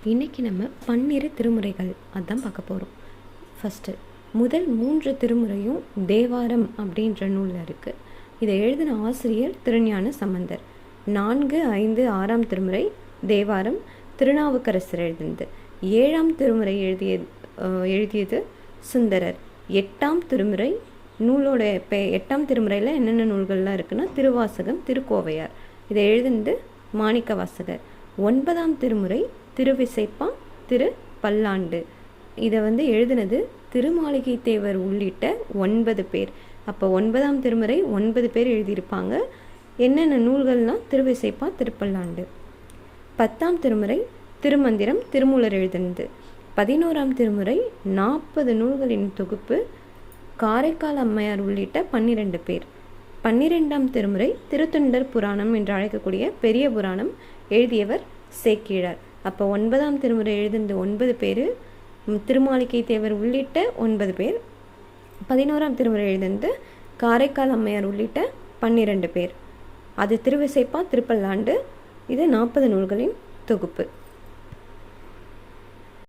இன்றைக்கி நம்ம பன்னிரு திருமுறைகள் அதான் பார்க்க போகிறோம். ஃபஸ்ட்டு முதல் 3 திருமுறையும் தேவாரம் அப்படின்ற நூலில் இருக்குது. இதை எழுதின ஆசிரியர் திருஞான சம்பந்தர். 4, 5, 6ஆம் திருமுறை தேவாரம் திருநாவுக்கரசர் எழுதினது. 7ஆம் திருமுறை எழுதியது சுந்தரர். 8ஆம் திருமுறை நூலோட 8ஆம் திருமுறையில் என்னென்ன நூல்கள்லாம் இருக்குன்னா திருவாசகம், திருக்கோவையார். இதை எழுதினது மாணிக்க வாசகர். 9ஆம் திருமுறை திருவிசைப்பா, திரு பல்லாண்டு. இதை எழுதினது திருமாளிகை தேவர் உள்ளிட்ட 9 பேர். அப்போ 9ஆம் திருமுறை 9 பேர் எழுதியிருப்பாங்க. என்னென்ன நூல்கள்னால் திருவிசைப்பா, திருப்பல்லாண்டு. 10ஆம் திருமுறை திருமந்திரம் திருமூலர் எழுதினது. 11ஆம் திருமுறை 40 நூல்களின் தொகுப்பு காரைக்கால் அம்மையார் உள்ளிட்ட 12 பேர். 12ஆம் திருமுறை திருத்தொண்டர் புராணம் என்று அழைக்கக்கூடிய பெரிய புராணம் எழுதியவர் சேக்கிழார். அப்போ 9ஆம் திருமுறை எழுதினது 9 பேர், திருமாளிகை தேவர் உள்ளிட்ட 9 பேர். 11ஆம் திருமுறை எழுதினது காரைக்கால் அம்மையார் உள்ளிட்ட 12 பேர். அது திருவிசைப்பா, திருப்பல்லாண்டு. இது 40 நூல்களின் தொகுப்பு.